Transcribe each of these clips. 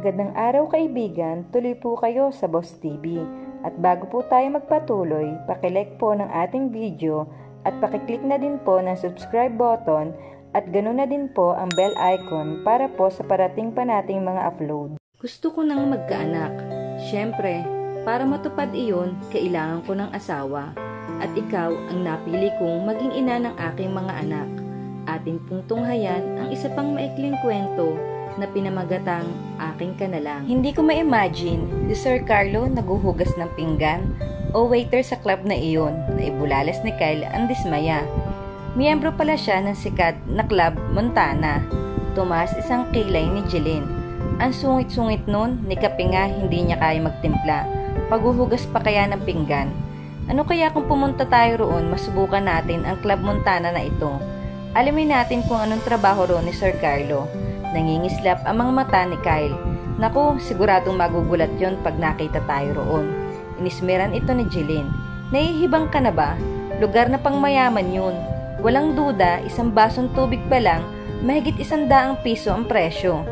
Magandang araw kaibigan, tuloy po kayo sa Boss TV. At bago po tayo magpatuloy, pakilike po ng ating video at pakiclick na din po ng subscribe button at ganoon na din po ang bell icon para po sa parating pa nating mga upload. Gusto ko nang magkaanak. Siyempre, para matupad iyon, kailangan ko ng asawa. At ikaw ang napili kong maging ina ng aking mga anak. Atin pong tunghayan ang isa pang maikling kwento na pinamagatang Aking Ka Na Lang. Hindi ko ma-imagine si Sir Carlo naguhugas ng pinggan o waiter sa club na iyon na ibulalas ni Kyle ang dismaya. Miyembro pala siya ng sikat na club Montana. Tumaas isang kilay ni Jeline. Ang sungit-sungit nun ni Kapinga hindi niya kaya magtimpla. Paghuhugas pa kaya ng pinggan. Ano kaya kung pumunta tayo roon masubukan natin ang club Montana na ito? Alamin natin kung anong trabaho roon ni Sir Carlo. Nangingislap ang mga mata ni Kyle. Naku, siguradong magugulat yon pag nakita tayo roon. Inismeran ito ni Jeline. Nahihibang ka na ba? Lugar na pang mayaman yun. Walang duda, isang basong tubig pa lang, mahigit 100 piso ang presyo.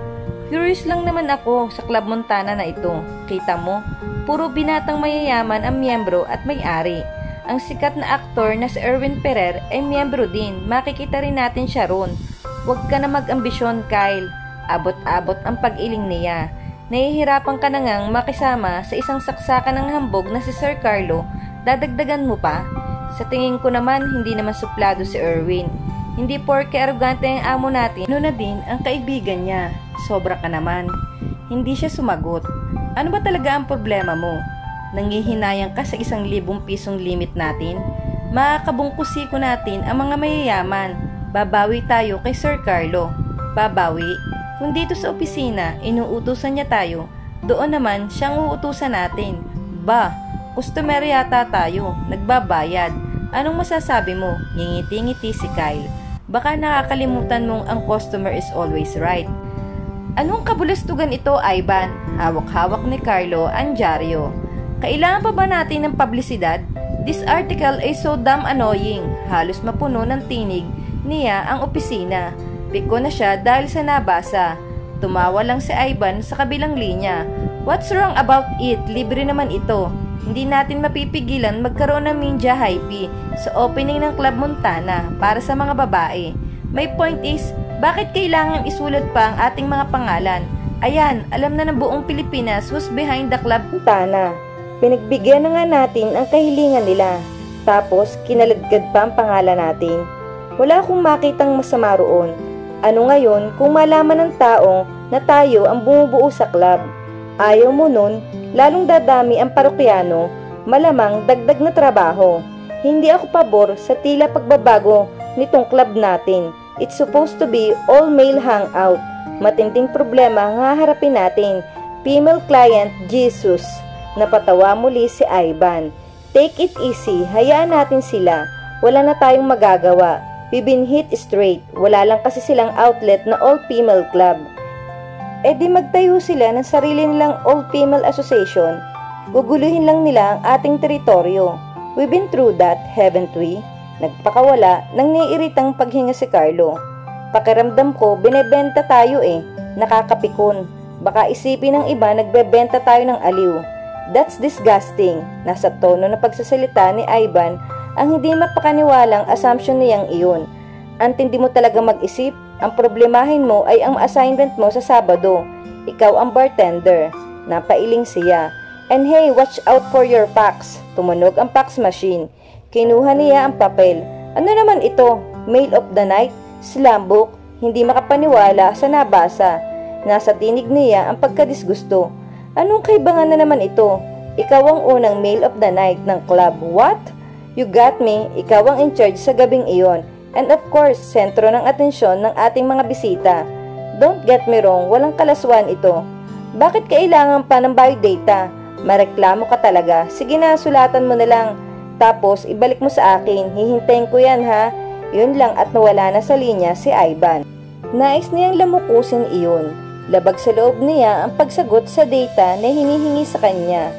Curious lang naman ako sa Club Montana na ito. Kita mo, puro binatang mayayaman ang miyembro at may-ari. Ang sikat na aktor na si Erwin Ferrer ay miyembro din. Makikita rin natin siya roon. Huwag ka na mag-ambisyon, Kyle. Abot-abot ang pag-iling niya. Nahihirapan ka na ngang makisama sa isang saksakan ng hambog na si Sir Carlo. Dadagdagan mo pa? Sa tingin ko naman, hindi naman suplado si Erwin. Hindi porke arugante ang amo natin, ano na din ang kaibigan niya. Sobra ka naman. Hindi siya sumagot. Ano ba talaga ang problema mo? Nanghihinayang ka sa 1,000 pisong limit natin? Makakabungkusi ko natin ang mga mayayaman. Babawi tayo kay Sir Carlo. Babawi? Kung dito sa opisina, inuutusan niya tayo, doon naman siyang uutusan natin. Ba, customer yata tayo, nagbabayad. Anong masasabi mo? Ngingiti-ngiti si Kyle. Baka nakakalimutan mong ang customer is always right. Anong kabulastugan ito, Ivan? Hawak-hawak ni Carlo ang dyaryo. Kailangan pa ba natin ng publisidad? This article is so damn annoying. Halos mapuno ng tinig niya ang opisina. Piko na siya dahil sa nabasa. Tumawa lang si Ivan sa kabilang linya. What's wrong about it? Libre naman ito. Hindi natin mapipigilan magkaroon ng media hype sa opening ng Club Montana para sa mga babae. My point is, bakit kailangan isulat pa ang ating mga pangalan? Ayan, alam na ng buong Pilipinas who's behind the Club Montana. Pinagbigyan na nga natin ang kahilingan nila. Tapos, kinaladkad pa ang pangalan natin. Wala akong makitang masama roon. Ano ngayon kung malaman ng taong na tayo ang bumubuo sa club? Ayaw mo nun, lalong dadami ang parokyano, malamang dagdag na trabaho. Hindi ako pabor sa tila pagbabago nitong club natin. It's supposed to be all-male hangout. Matinding problema ang haharapin natin. Female client, Jesus. Napatawa muli si Ivan. Take it easy, hayaan natin sila. Wala na tayong magagawa. We've been hit straight. Wala lang kasi silang outlet na all-female club. E di magtayo sila ng sarili nilang all-female association. Guguluhin lang nila ang ating teritoryo. We've been through that, haven't we? Nagpakawala nang naiiritang paghinga si Carlo. Pakiramdam ko, binebenta tayo eh. Nakakapikon. Baka isipin ng iba nagbebenta tayo ng aliw. That's disgusting. Nasa tono na pagsasalita ni Ivan ang hindi mapakaniwalang assumption niyang iyon. Antindi mo talaga mag-isip, ang problemahin mo ay ang assignment mo sa Sabado. Ikaw ang bartender. Napailing siya. And hey, watch out for your fax. Tumunog ang fax machine. Kinuha niya ang papel. Ano naman ito? Mail of the night? Slam book? Hindi makapaniwala sa nabasa. Nasa tinig niya ang pagkadisgusto. Anong kaibangan na naman ito? Ikaw ang unang mail of the night ng club. What? You got me, ikaw ang in charge sa gabing iyon. And of course, sentro ng atensyon ng ating mga bisita. Don't get me wrong, walang kalaswan ito. Bakit kailangan pa ng biodata? Mareklamo ka talaga. Sige na, sulatan mo na lang. Tapos, ibalik mo sa akin. Hihintayin ko yan ha. Yun lang at nawala na sa linya si Ivan. Nais niyang lamukusin iyon. Labag sa loob niya ang pagsagot sa data na hinihingi sa kanya.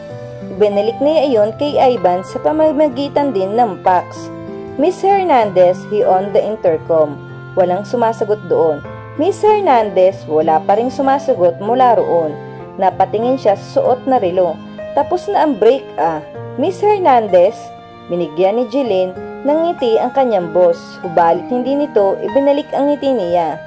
Ibinalik niya iyon kay Ivan sa pamamagitan din ng fax. Miss Hernandez, he on the intercom. Walang sumasagot doon. Miss Hernandez, wala pa ring sumasagot mula roon. Napatingin siya sa suot na relo. Tapos na ang break Miss Hernandez? Binigyan ni Jeline ng ngiti ang kanyang boss. Hubalit hindi nito ibinalik ang ngiti niya.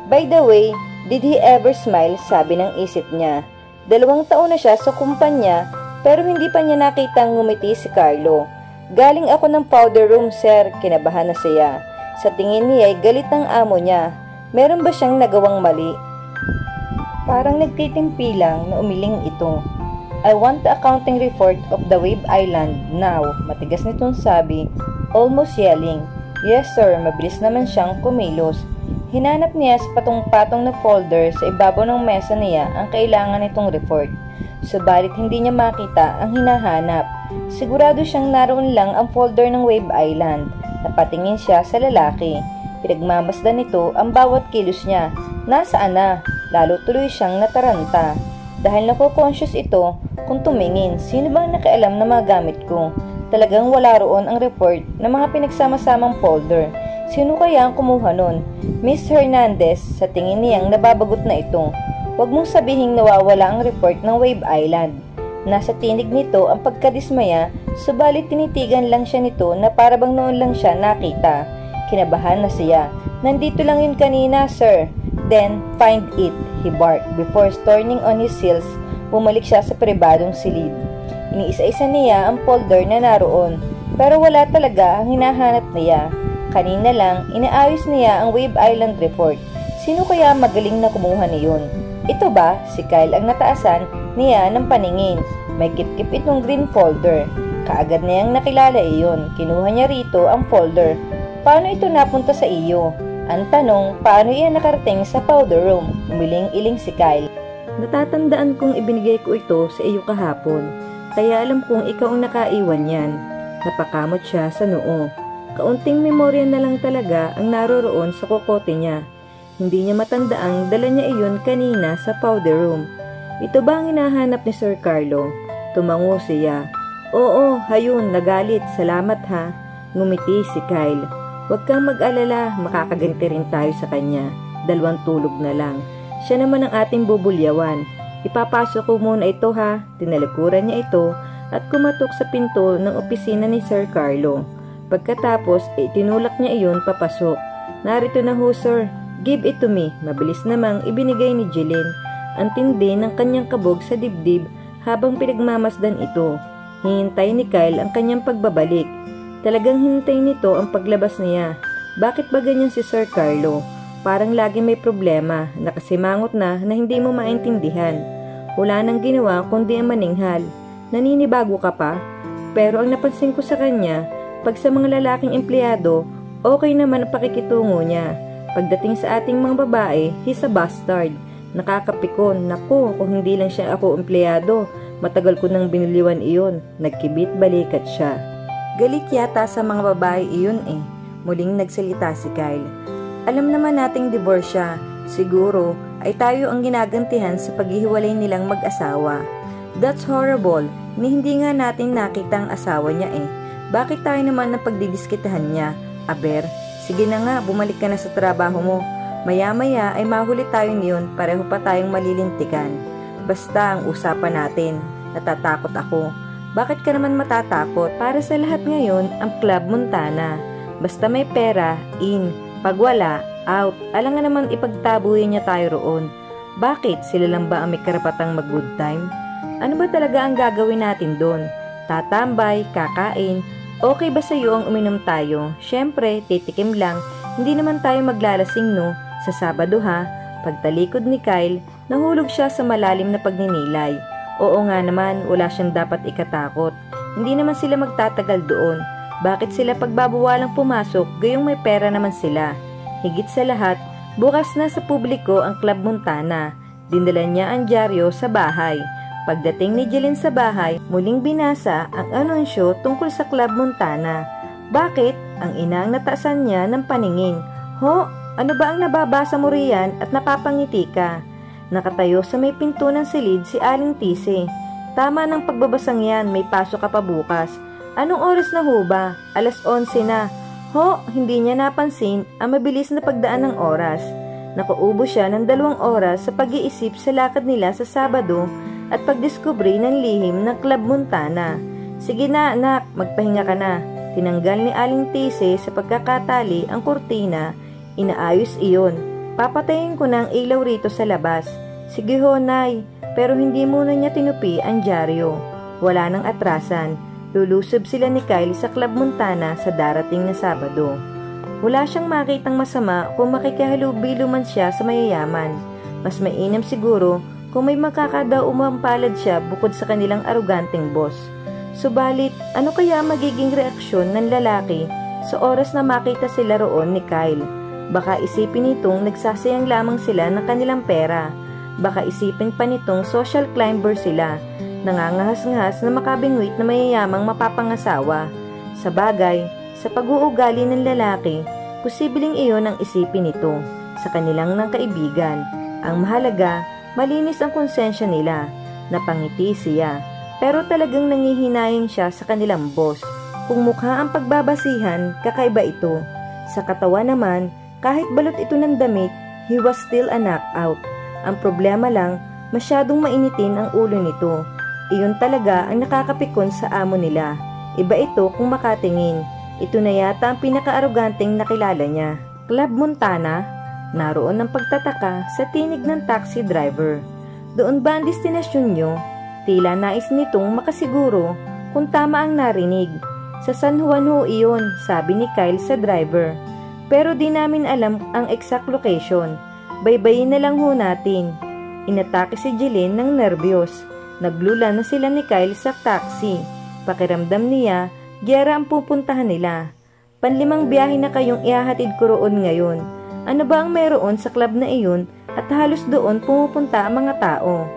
By the way, did he ever smile? Sabi ng isip niya. 2 taon na siya sa kumpanya pero hindi pa niya nakitang ngumiti si Carlo. Galing ako ng powder room, sir. Kinabahan na siya. Sa tingin niya ay galit ng amo niya. Meron ba siyang nagawang mali? Parang nagtitimpi lang na umiling ito. I want the accounting report of the Wave Island now. Matigas nitong sabi, almost yelling. Yes sir, mabilis naman siyang kumilos. Hinanap niya sa patong-patong na folder sa ibabaw ng mesa niya ang kailangan nitong report. Subalit hindi niya makita ang hinahanap. Sigurado siyang naroon lang ang folder ng Wave Island. Napatingin siya sa lalaki. Pinagmamasdan nito ang bawat kilos niya. Nasaan na? Lalo tuloy siyang nataranta. Dahil naku-conscious ito kung tumingin, sino bang nakialam na mga gamit ko? Talagang wala roon ang report ng mga pinagsama-samang folder. Sino kaya ang kumuha nun? Miss Hernandez, sa tingin niyang nababagot na ito. Huwag mong sabihing nawawala ang report ng Wave Island. Nasa tinig nito ang pagkadismaya, subalit tinitigan lang siya nito na parabang noon lang siya nakita. Kinabahan na siya. Nandito lang yun kanina, sir. Then, find it, he barked. Before turning on his heels, bumalik siya sa pribadong silid. Iniisa-isa niya ang folder na naroon, pero wala talaga ang hinahanap niya. Kanina lang, inaayos niya ang Wave Island report. Sino kaya magaling na kumuha niyon? Ito ba? Si Kyle ang nataasan niya ng paningin. May kip-kip itong green folder. Kaagad niyang nakilala iyon. Kinuha niya rito ang folder. Paano ito napunta sa iyo? Ang tanong, paano iyan nakarating sa powder room? Umiling-iling si Kyle. Natatandaan kong ibinigay ko ito sa iyo kahapon. Kaya alam kong ikaw ang nakaiwan yan. Napakamot siya sa noo. Kaunting memorya na lang talaga ang naroroon sa kokote niya. Hindi niya matandaang dala niya iyon kanina sa powder room. Ito ba ang hinahanap ni Sir Carlo? Tumango siya. Oo, hayun, nagalit. Salamat ha. Ngumiti si Kyle. Huwag kang mag-alala, makakaganti rin tayo sa kanya. 2 tulog na lang. Siya naman ang ating bubulyawan. Ipapasok ko muna ito ha. Tinalikuran niya ito at kumatok sa pinto ng opisina ni Sir Carlo. Pagkatapos, itinulak niya iyon papasok. Narito na ho, sir. Give it to me. Mabilis namang ibinigay ni Jeline. Ang tindi ng kanyang kabog sa dibdib habang pinagmamasdan ito. Hihintay ni Kyle ang kanyang pagbabalik. Talagang hintay nito ang paglabas niya. Bakit ba ganyan si Sir Carlo? Parang lagi may problema, nakasimangot na hindi mo maintindihan. Wala nang ginawa kundi ang maninghal. Naninibago ka pa? Pero ang napansin ko sa kanya, pag sa mga lalaking empleyado, okay naman ang pakikitungo niya. Pagdating sa ating mga babae, he's a bastard. Nakakapikon. Naku, kung hindi lang siya ako empleyado, matagal ko nang biniliwan iyon. Nagkibit balikat siya. Galit yata sa mga babae iyon eh. Muling nagsalita si Kyle. Alam naman nating divorce siya. Siguro ay tayo ang ginagantihan sa paghihiwalay nilang mag-asawa. That's horrible. Hindi nga natin nakita ang asawa niya eh. Bakit tayo naman ang pagdidiskitahan niya? Aber, sige na nga, bumalik ka na sa trabaho mo. Maya-maya ay mahuli tayo niyon, pareho pa tayong malilintikan. Basta ang usapan natin. Natatakot ako. Bakit ka naman matatakot? Para sa lahat ngayon, ang Club Montana. Basta may pera, in. Pag wala, out. Alam nga naman ipagtabuhin niya tayo roon. Bakit? Sila lang ba ang may karapatang mag-good time? Ano ba talaga ang gagawin natin doon? Tatambay, kakain. Okay ba sa iyo ang uminom tayo? Syempre, titikim lang. Hindi naman tayo maglalasing no? Sa Sabado ha? Pagtalikod ni Kyle, nahulog siya sa malalim na pagninilay. Oo nga naman, wala siyang dapat ikatakot. Hindi naman sila magtatagal doon. Bakit sila pagbabawalang pumasok, gayong may pera naman sila? Higit sa lahat, bukas na sa publiko ang Club Montana. Dinala niya ang dyaryo sa bahay. Pagdating ni Jeline sa bahay, muling binasa ang anunsyo tungkol sa Club Montana. Bakit? Ang inang nataasan niya ng paningin. Ho, ano ba ang nababasa mo riyan at napapangiti ka? Nakatayo sa may pinto ng silid si Aling Tise. Tama ng pagbabasang yan, may pasok ka pa bukas. Anong oras na ho ba? 11:00 na. Ho, hindi niya napansin ang mabilis na pagdaan ng oras. Nakaubo siya ng 2 oras sa pag-iisip sa lakad nila sa Sabado at pagdiskubre ng lihim ng Club Montana. Sige na anak, magpahinga ka na. Tinanggal ni Aling Tise sa pagkakatali ang kurtina. Inaayos iyon. Papatayin ko ng ilaw rito sa labas. Sige ho, Nay, pero hindi muna niya tinupi ang dyaryo. Wala nang atrasan. Lulusob sila ni Kyle sa Club Montana sa darating na Sabado. Wala siyang makitang masama kung makikihalubilo man siya sa mayayaman. Mas mainam siguro kung may makakadaw umampalad siya bukod sa kanilang aruganteng boss. Subalit, ano kaya magiging reaksyon ng lalaki sa oras na makita sila roon ni Kyle? Baka isipin nitong nagsasayang lamang sila ng kanilang pera. Baka isipin pa nitong social climber sila, nangangahas-ngahas na makabingwit na mayayamang mapapangasawa. Sa bagay, sa pag-uugali ng lalaki, posibleng iyon ang isipin nito sa kanilang ng kaibigan. Ang mahalaga, malinis ang konsensya nila. Napangiti siya, pero talagang nangihinayang siya sa kanilang boss. Kung mukha ang pagbabasihan, kakaiba ito. Sa katawan naman, kahit balot ito ng damit, he was still a knockout. Ang problema lang, masyadong mainitin ang ulo nito. Iyon talaga ang nakakapikon sa amo nila. Iba ito kung makatingin. Ito na yata ang pinaka-aruganteng nakilala niya. Club Montana? Naroon ang pagtataka sa tinig ng taxi driver. Doon ba ang destinasyon nyo? Tila nais nitong makasiguro kung tama ang narinig. Sa San Juan ho iyon, sabi ni Kyle sa driver. Pero di namin alam ang exact location. Baybayin na lang ho natin. Inatake si Jeline ng nervyos. Naglula na sila ni Kyle sa taxi. Pakiramdam niya, giyera ang pupuntahan nila. Panlimang biyahe na kayong ihahatid ko roon ngayon. Ano ba ang meron sa club na iyon at halos doon pumupunta ang mga tao?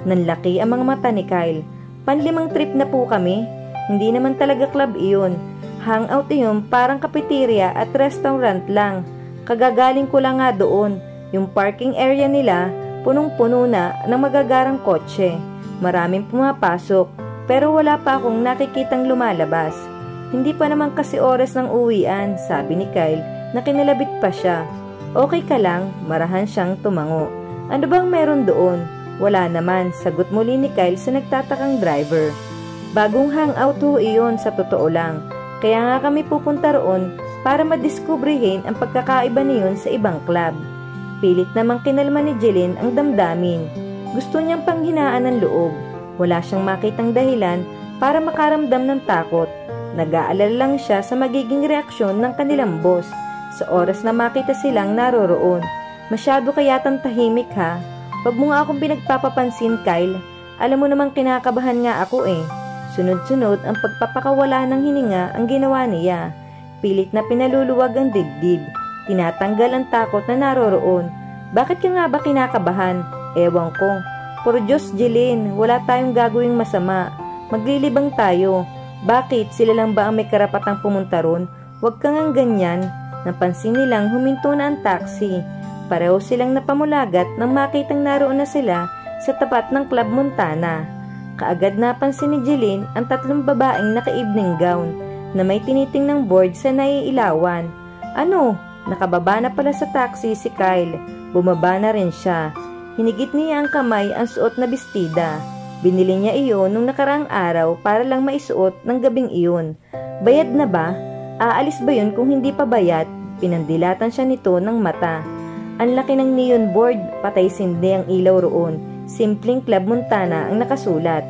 Nanlaki ang mga mata ni Kyle. Panlimang trip na po kami. Hindi naman talaga club iyon. Hangout iyon parang cafeteria at restaurant lang. Kagagaling ko lang nga doon. Yung parking area nila, punong-puno na ng magagarang kotse. Maraming pumapasok, pero wala pa akong nakikitang lumalabas. Hindi pa naman kasi oras ng uwian, sabi ni Kyle na kinalabit pa siya. Okay ka lang, marahan siyang tumango. Ano bang meron doon? Wala naman, sagot muli ni Kyle sa nagtatakang driver. Bagong hangout ho iyon sa totoo lang. Kaya nga kami pupunta roon para madiskubrehin ang pagkakaiba niyon sa ibang club. Pilit namang kinalma ni Jeline ang damdamin. Gusto niyang panghinaan ng loob. Wala siyang makitang dahilan para makaramdam ng takot. Nag-aalala lang siya sa magiging reaksyon ng kanilang boss sa oras na makita silang naroroon. Masyado kayatang tahimik ha. Wag mo nga akong pinagpapapansin, Kyle. Alam mo namang kinakabahan nga ako eh. Sunod-sunod ang pagpapakawala ng hininga ang ginawa niya. Pilit na pinaluluwag ang dibdib. Tinatanggal ang takot na naroroon. Bakit ka nga ba kinakabahan? Ewan ko. Por Diyos, Jeline, wala tayong gagawing masama. Maglilibang tayo. Bakit? Sila lang ba ang may karapatang pumunta ron? Huwag ka ngang ganyan. Napansin nilang huminto na ang taxi. Pareho silang napamulagat nang makitang naroon na sila sa tapat ng Club Montana. Kaagad napansin ni Jeline ang 3 babaeng naka-evening gown na may tinitingnang board sa naiilawan. Ano? Nakababa na pala sa taxi si Kyle. Bumaba na rin siya. Hinigit niya ang kamay ang suot na bestida. Binili niya iyon nung nakaraang araw para lang maisuot ng gabing iyon. Bayad na ba? Aalis ba yun kung hindi pa bayad? Pinandilatan siya nito ng mata. Ang laki ng neon board, patay sindi ang ilaw roon. Simpleng Club Montana ang nakasulat.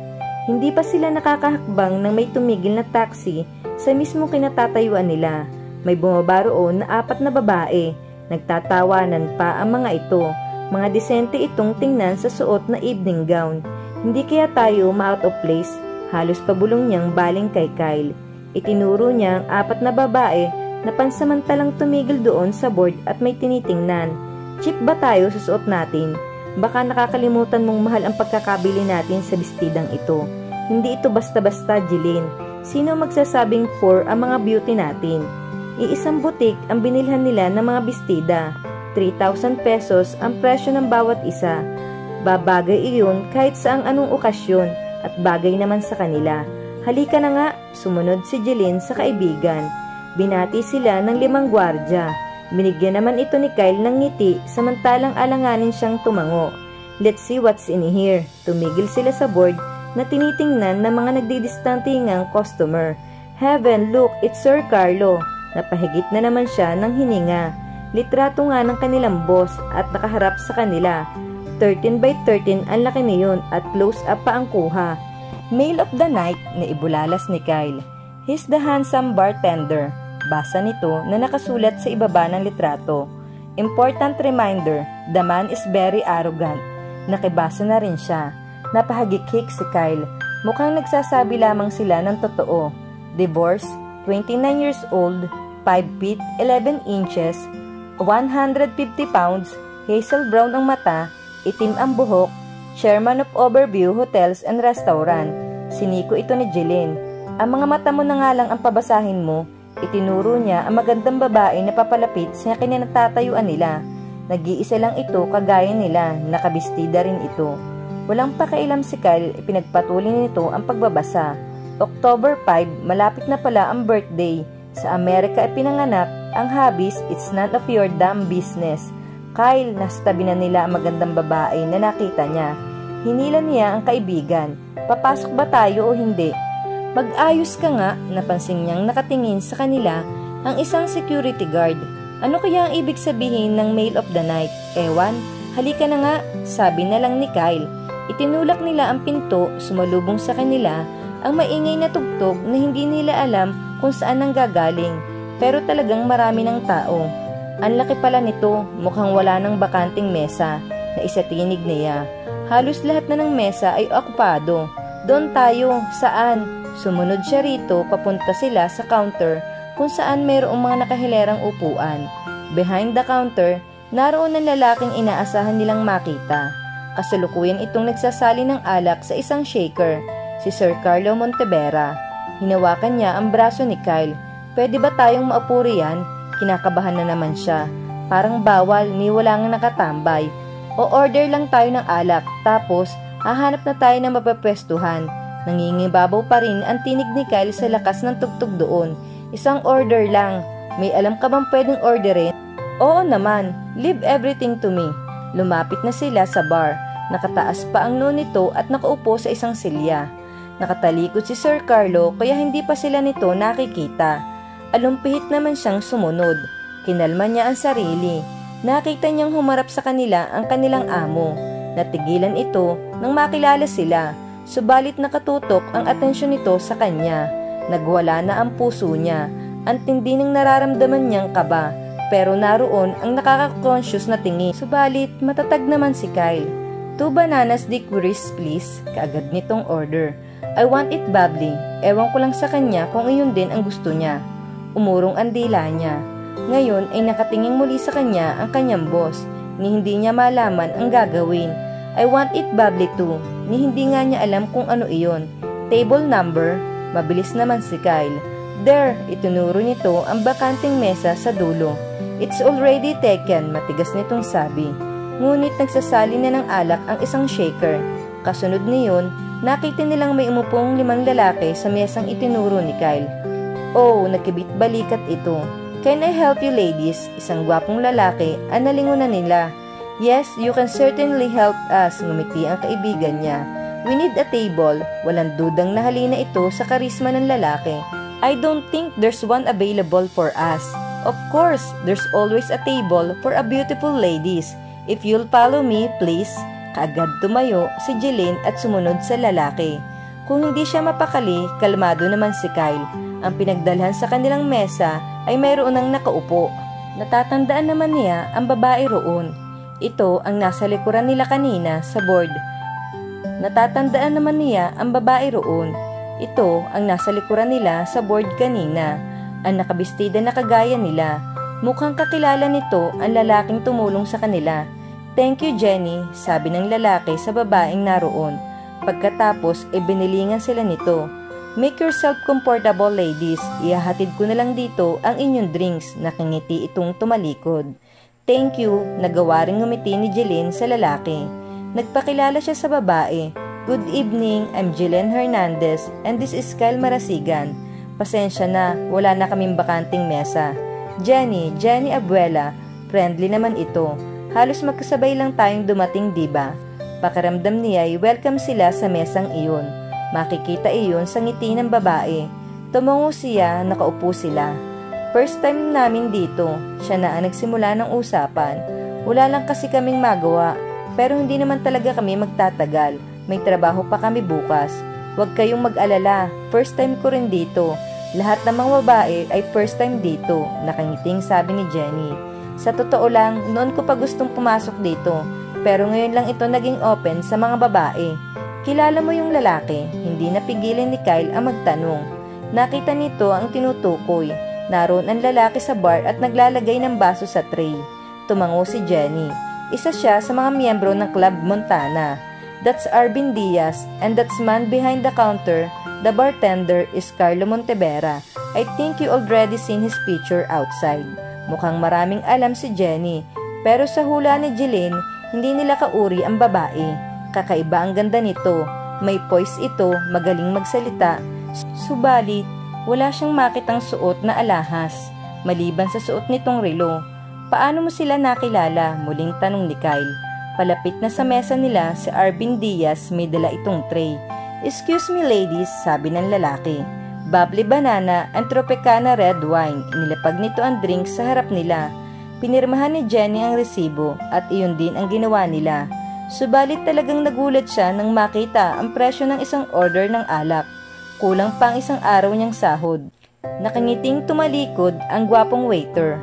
Hindi pa sila nakakahakbang nang may tumigil na taxi sa mismo kinatatayuan nila. May bumaba roon na 4 na babae. Nagtatawanan pa ang mga ito. Mga disente itong tingnan sa suot na evening gown. Hindi kaya tayo ma-out of place? Halos pabulong niyang baling kay Kyle. Itinuro niya ang 4 na babae na pansamantalang tumigil doon sa board at may tinitingnan. Cheap ba tayo sa suot natin? Baka nakakalimutan mong mahal ang pagkakabili natin sa bestidang ito. Hindi ito basta-basta, Jeline. Sino magsasabing poor ang mga beauty natin? Iisang butik ang binilhan nila ng mga bestida. 3,000 pesos ang presyo ng bawat isa. Babagay iyon kahit saang anong okasyon at bagay naman sa kanila. Halika na nga, sumunod si Jeline sa kaibigan. Binati sila ng 5 gwardya. Binigyan naman ito ni Kyle ng ngiti samantalang alanganin siyang tumango. Let's see what's in here. Tumigil sila sa board na tinitingnan ng mga nagdidistantingang customer. Heaven, look, it's Sir Carlo. Napahigit na naman siya ng hininga. Litrato nga ng kanilang boss at nakaharap sa kanila. 13 by 13 ang laki niyon at close up pa ang kuha. Mail of the night na ibulalas ni Kyle. He's the handsome bartender. Basa nito na nakasulat sa ibaba ng litrato. Important reminder, the man is very arrogant. Nakibasa na rin siya. Napahagikik si Kyle. Mukhang nagsasabi lamang sila ng totoo. Divorce, 29 years old, 5 feet 11 inches, 150 pounds, hazel brown ang mata, itim ang buhok, chairman of Overview Hotels and Restaurant. Siniko ito ni Jeline. Ang mga mata mo na nga lang ang pabasahin mo. Itinuro niya ang magandang babae na papalapit sa kinanatatayuan nila. Nag-iisa lang ito kagaya nila, nakabistida rin ito. Walang pakailam si Kyle, ipinagpatuloy nito ang pagbabasa. October 5, malapit na pala ang birthday. Sa Amerika ipinanganak, ang hobbies, it's none of your damn business. Kyle, nasa tabi na nila ang magandang babae na nakita niya. Hinila niya ang kaibigan. Papasok ba tayo o hindi? Mag-ayos ka nga, napansin niyang nakatingin sa kanila ang isang security guard. Ano kaya ang ibig sabihin ng mail of the night? Ewan, halika na nga, sabi na lang ni Kyle. Itinulak nila ang pinto, sumalubong sa kanila ang maingay na tugtog na hindi nila alam kung saan nang gagaling. Pero talagang marami ng tao. Ang laki pala nito, mukhang wala ng bakanting mesa, na isatinig niya. Halos lahat na ng mesa ay okupado. Doon tayo, saan? Sumunod siya rito, papunta sila sa counter kung saan mayroong mga nakahilerang upuan. Behind the counter, naroon ang lalaking inaasahan nilang makita. Kasalukuyan itong nagsasali ng alak sa isang shaker, si Sir Carlo Montevera. Hinawakan niya ang braso ni Kyle. Pwede ba tayong maupo riyan? Kinakabahan na naman siya. Parang bawal, ni wala nga nakatambay. O order lang tayo ng alak, tapos hahanap na tayo ng mapapwestuhan. Nangingibabaw pa rin ang tinig ni Kyle sa lakas ng tugtog doon. Isang order lang. May alam ka bang pwedeng orderin? Oo naman, leave everything to me. Lumapit na sila sa bar. Nakataas pa ang noo nito at nakaupo sa isang silya. Nakatalikod si Sir Carlo kaya hindi pa sila nito nakikita. Alumpihit naman siyang sumunod. Kinalma niya ang sarili. Nakita niyang humarap sa kanila ang kanilang amo. Natigilan ito nang makilala sila. Subalit nakatutok ang atensyon nito sa kanya. Nagwala na ang puso niya. Ang tindi ng nararamdaman niyang kaba. Pero naroon ang nakaka-conscious na tingin. Subalit matatag naman si Kyle. 2 bananas liqueurs please. Kaagad nitong order. I want it bubbly. Ewan ko lang sa kanya kung iyon din ang gusto niya. Umurong ang dila niya. Ngayon ay nakatingin muli sa kanya ang kanyang boss. Ni hindi niya malaman ang gagawin. I want it bubbly too. Ni hindi nga niya alam kung ano iyon. Table number. Mabilis naman si Kyle. There, itinuro nito ang bakanting mesa sa dulo. It's already taken, matigas nitong sabi. Ngunit nagsasali na ng alak ang isang shaker. Kasunod niyon, nakita nilang may umupong 5 lalaki sa mesang itinuro ni Kyle. Oh, nakibit balikat ito. Can I help you ladies? Isang gwapong lalaki ang nalingunan nila. Yes, you can certainly help us, ngumiti ang kaibigan niya. We need a table. Walang dudang nahalina ito sa karisma ng lalaki. I don't think there's one available for us. Of course, there's always a table for a beautiful ladies. If you'll follow me, please. Kaagad tumayo si Jeline at sumunod sa lalaki. Kung hindi siya mapakali, kalmado naman si Kyle. Ang pinagdalhan sa kanilang mesa ay mayroon ng nakaupo. Natatandaan naman niya ang babae roon. Ito ang nasa likuran nila kanina sa board. Natatandaan naman niya ang babae roon. Ito ang nasa likuran nila sa board kanina. Ang nakabistida na kagaya nila. Mukhang kakilala nito ang lalaking tumulong sa kanila. Thank you, Jenny, sabi ng lalaki sa babaeng naroon. Pagkatapos, binilingan sila nito. Make yourself comfortable, ladies. Ihahatid ko na lang dito ang inyong drinks. Nakangiti itong tumalikod. Thank you, nagawa rin ngumiti ni Jeline sa lalaki. Nagpakilala siya sa babae. Good evening, I'm Jeline Hernandez and this is Kyle Marasigan. Pasensya na, wala na kaming bakanting mesa. Jenny abuela, friendly naman ito. Halos magkasabay lang tayong dumating, diba? Pakiramdam niya ay welcome sila sa mesang iyon. Makikita iyon sa ngiti ng babae. Tumungo siya, nakaupo sila. First time namin dito, siya na ang nagsimula ng usapan. Wala lang kasi kaming magawa, pero hindi naman talaga kami magtatagal. May trabaho pa kami bukas. Huwag kayong mag-alala, first time ko rin dito. Lahat ng mga babae ay first time dito, nakangiting sabi ni Jenny. Sa totoo lang, noon ko pa gustong pumasok dito, pero ngayon lang ito naging open sa mga babae. Kilala mo yung lalaki, hindi napigilan ni Kyle ang magtanong. Nakita nito ang tinutukoy. Naroon ang lalaki sa bar at naglalagay ng baso sa tray. Tumango si Jenny. Isa siya sa mga miyembro ng Club Montana. That's Arvin Diaz, and that's man behind the counter. The bartender is Carlo Montevera. I think you already seen his picture outside. Mukhang maraming alam si Jenny. Pero sa hula ni Jeline, hindi nila kauri ang babae. Kakaiba ang ganda nito. May poise ito, magaling magsalita. Subalit, wala siyang makitang suot na alahas, maliban sa suot nitong relo. Paano mo sila nakilala? Muling tanong ni Kyle. Palapit na sa mesa nila si Arvin Diaz, may dala itong tray. Excuse me ladies, sabi ng lalaki. Bubbly banana and Tropicana red wine. Inilapag nito ang drink sa harap nila. Pinirmahan ni Jenny ang resibo at iyon din ang ginawa nila. Subalit talagang nagulat siya nang makita ang presyo ng isang order ng alak. Kulang pang isang araw niyang sahod. Nakangiting tumalikod ang gwapong waiter.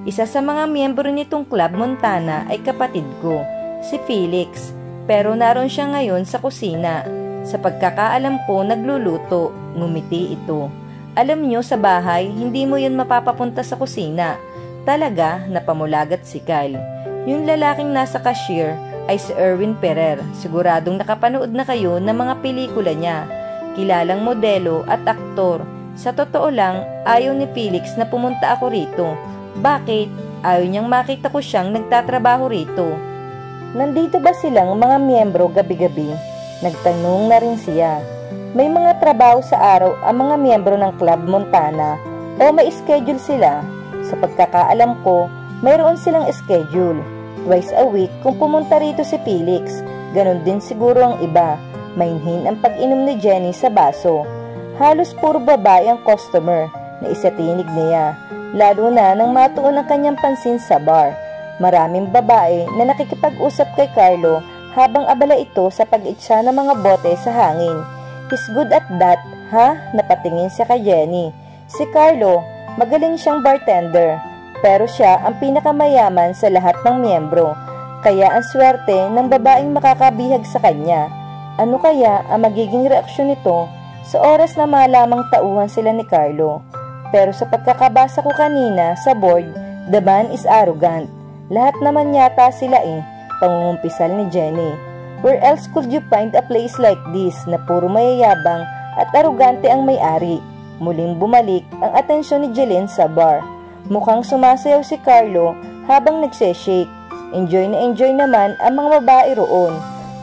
Isa sa mga miyembro nitong Club Montana ay kapatid ko, si Felix. Pero naroon siya ngayon sa kusina. Sa pagkakaalam ko, nagluluto. Ngumiti ito. Alam niyo sa bahay, hindi mo yun mapapapunta sa kusina. Talaga, napamulagat si Kyle. Yung lalaking nasa cashier ay si Erwin Ferrer. Siguradong nakapanood na kayo ng mga pelikula niya. Kilalang modelo at aktor. Sa totoo lang, ayaw ni Felix na pumunta ako rito. Bakit? Ayaw niyang makita ko siyang nagtatrabaho rito. Nandito ba silang mga miyembro gabi-gabi? Nagtanong na rin siya. May mga trabaho sa araw ang mga miyembro ng Club Montana o may schedule sila? Sa pagkakaalam ko, mayroon silang schedule. Twice a week kung pumunta rito si Felix. Ganon din siguro ang iba. Mainhin ang pag-inom ni Jenny sa baso. Halos puro babae ang customer na isatinig niya, lalo na nang matuon ang kanyang pansin sa bar. Maraming babae na nakikipag-usap kay Carlo habang abala ito sa pag-itsa ng mga bote sa hangin. He's good at that, ha? Napatingin siya kay Jenny. Si Carlo, magaling siyang bartender, pero siya ang pinakamayaman sa lahat ng miyembro, kaya ang swerte ng babaeng makakabihag sa kanya. Ano kaya ang magiging reaksyon nito sa oras na malamang tauhan sila ni Carlo? Pero sa pagkakabasa ko kanina sa board, the man is arrogant. Lahat naman yata sila pangungumpisal ni Jenny. Where else could you find a place like this na puro mayayabang at arugante ang may-ari? Muling bumalik ang atensyon ni Jeline sa bar. Mukhang sumasayaw si Carlo habang nagseshake. Enjoy na enjoy naman ang mga babae roon.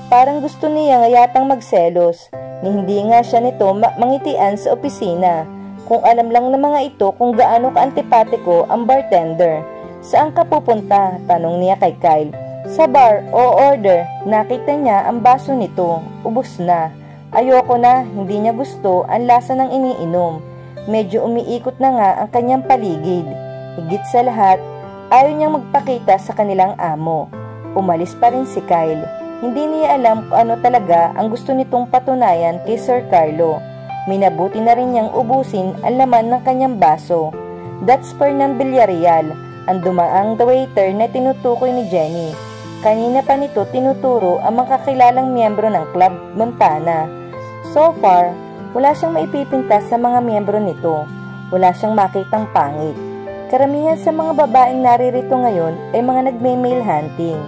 Parang gusto niya nga yatang magselos, ni hindi nga siya nito mangitian sa opisina. Kung alam lang ng mga ito kung gaano ka-antipatiko ang bartender. Saan ka pupunta? Tanong niya kay Kyle. Sa bar o order. Nakita niya ang baso nito. Ubos na. Ayoko na, hindi niya gusto ang lasa ng iniinom. Medyo umiikot na nga ang kanyang paligid. Higit sa lahat, ayaw niyang magpakita sa kanilang amo. Umalis pa rin si Kyle. Hindi niya alam kung ano talaga ang gusto nitong patunayan kay Sir Carlo. Minabuti na rin niyang ubusin ang laman ng kanyang baso. That's Fernan Villarreal, ang dumaang the waiter na tinutukoy ni Jenny. Kanina pa nito tinuturo ang mga kakilalang miyembro ng Club Montana. So far, wala siyang maipipinta sa mga miyembro nito. Wala siyang makitang pangit. Karamihan sa mga babaeng naririto ngayon ay mga nagme-male hunting.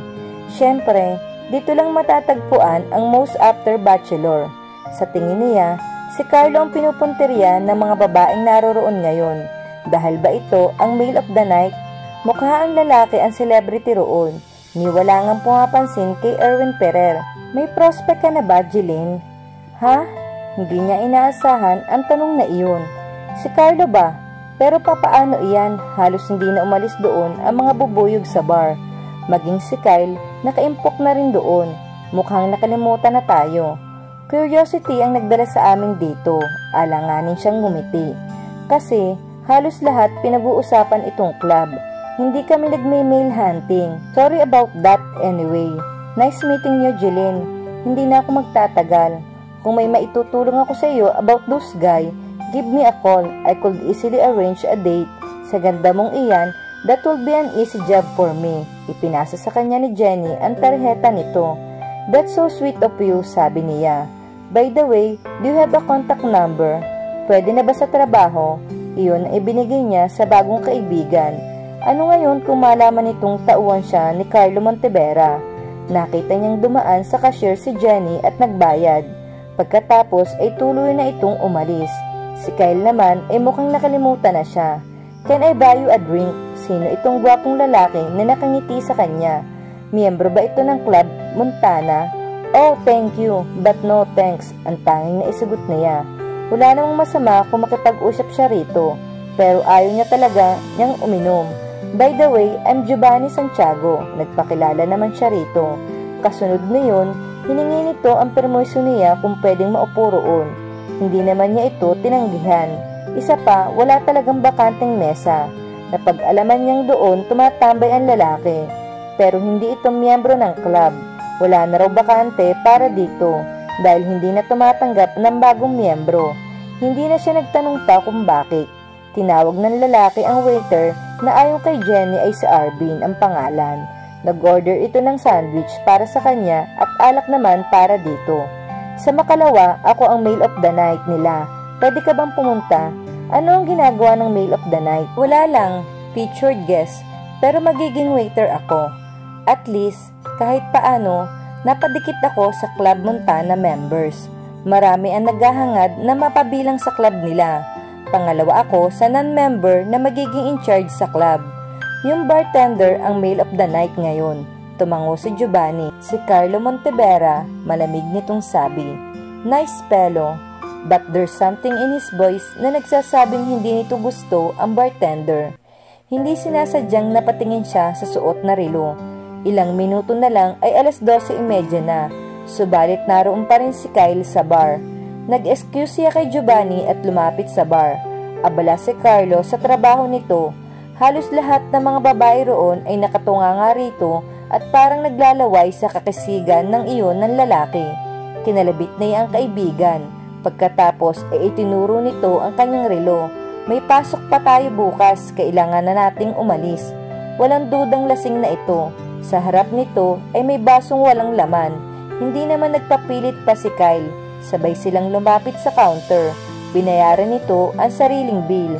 Siyempre, dito lang matatagpuan ang most after bachelor. Sa tingin niya, si Carlo ang pinupunteriya ng mga babaeng naroroon ngayon. Dahil ba ito ang male of the night? Mukha ang lalaki ang celebrity roon. Ni wala ngang pumapansin kay Erwin Ferrer. May prospect ka na ba, Jeline? Ha? Hindi niya inaasahan ang tanong na iyon. Si Carlo ba? Pero papaano iyan, halos hindi na umalis doon ang mga bubuyog sa bar. Maging si Kyle, nakaimpok na rin doon. Mukhang nakalimutan na tayo. Curiosity ang nagdala sa amin dito, alanganin siyang ngumiti. Kasi halos lahat pinag-uusapan itong club. Hindi kami nagme-mail hunting. Sorry about that anyway. Nice meeting you, Jeline. Hindi na ako magtatagal. Kung may maitutulong ako sa iyo about those guy, give me a call. I could easily arrange a date. Sa ganda mong iyan, that will be an easy job for me. Ipinasa sa kanya ni Jenny ang tarjeta nito. That's so sweet of you, sabi niya. By the way, do you have a contact number? Pwede na ba sa trabaho? Iyon ay ibinigay niya sa bagong kaibigan. Ano ngayon kung malaman nitong tauhan siya ni Carlo Montevera? Nakita niyang dumaan sa cashier si Jenny at nagbayad. Pagkatapos ay tuloy na itong umalis. Si Kyle naman ay mukhang nakalimutan na siya. Can I buy you a drink? Sino itong gwapong lalaki na nakangiti sa kanya? Miyembro ba ito ng Club Montana? Oh, thank you, but no thanks, ang tanging naisugot niya. Wala namang masama kung makipag-usap siya rito, pero ayaw niya talaga niyang uminom. By the way, I'm Giovanni Santiago, nagpakilala naman siya rito. Kasunod na yun, hiningi nito ang permisyon niya kung pwedeng maupo roon. Hindi naman niya ito tinanggihan. Isa pa, wala talagang bakanteng mesa. Napag-alaman niyang doon tumatambay ang lalaki. Pero hindi ito miyembro ng club. Wala na raw bakante para dito dahil hindi na tumatanggap ng bagong miyembro. Hindi na siya nagtanong pa kung bakit. Tinawag ng lalaki ang waiter na ayon kay Jenny ay si Arvin ang pangalan. Nag-order ito ng sandwich para sa kanya at alak naman para dito. Sa makalawa, ako ang mail of the night nila. Pwede ka bang pumunta? Ano ang ginagawa ng mail of the night? Wala lang, featured guest, pero magiging waiter ako. At least, kahit paano, napadikit ako sa Club Montana members. Marami ang naghahangad na mapabilang sa club nila. Pangalawa ako sa non-member na magiging in charge sa club. Yung bartender ang mail of the night ngayon. Tumango si Giovanni. Si Carlo Montevera, malamig nitong sabi. Nice fellow, but there's something in his voice na nagsasabing hindi nito gusto ang bartender. Hindi sinasadyang napatingin siya sa suot na relo. Ilang minuto na lang ay 12:30 na. Subalit naroon pa rin si Kyle sa bar. Nag-excuse siya kay Giovanni at lumapit sa bar. Abala si Carlo sa trabaho nito. Halos lahat ng mga babae roon ay nakatunganga rito at parang naglalaway sa kakisigan ng iyon ng lalaki. Kinalabit na niya ang kaibigan. Pagkatapos ay itinuro nito ang kanyang relo. May pasok pa tayo bukas, kailangan na nating umalis. Walang dudang lasing na ito. Sa harap nito ay may basong walang laman. Hindi naman nagpapilit pa si Kyle. Sabay silang lumapit sa counter. Binayaran nito ang sariling bill.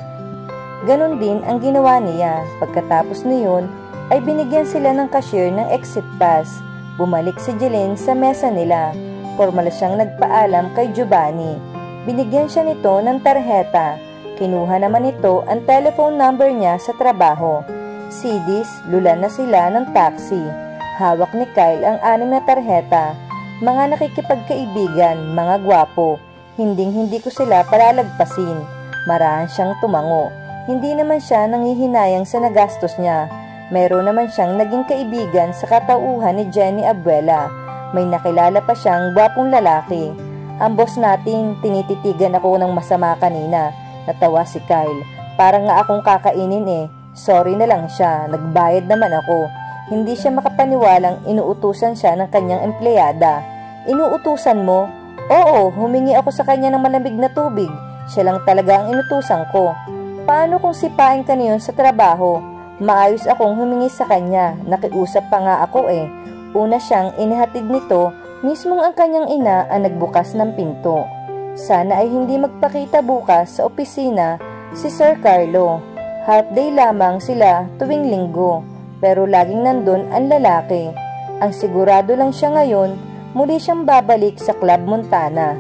Ganon din ang ginawa niya. Pagkatapos niyon ay binigyan sila ng cashier ng exit pass. Bumalik si Jeline sa mesa nila. Formal siyang nagpaalam kay Giovanni. Binigyan siya nito ng tarjeta. Kinuha naman ito ang telephone number niya sa trabaho. Sidis, lulan na sila ng taxi. Hawak ni Kyle ang 6 na tarjeta. Mga nakikipagkaibigan, mga gwapo. Hinding-hindi ko sila palalagpasin. Marahan siyang tumango. Hindi naman siya nanghihinayang sa nagastos niya. Mayroon naman siyang naging kaibigan sa katauhan ni Jenny Abuela. May nakilala pa siyang gwapong lalaki. Ang boss natin, tinititigan ako ng masama kanina. Natawa si Kyle. Parang nga akong kakainin eh. Sorry na lang siya, nagbayad naman ako. Hindi siya makapaniwalang inuutusan siya ng kanyang empleyada. Inuutusan mo? Oo, humingi ako sa kanya ng malamig na tubig. Siya lang talaga ang inutusan ko. Paano kung sipain ka niyon sa trabaho? Maayos akong humingi sa kanya. Nakiusap pa nga ako eh. Una siyang inihatid nito, mismong ang kanyang ina ang nagbukas ng pinto. Sana ay hindi magpakita bukas sa opisina si Sir Carlo. Half day lamang sila tuwing linggo, pero laging nandun ang lalaki. Ang sigurado lang siya ngayon, muli siyang babalik sa Club Montana.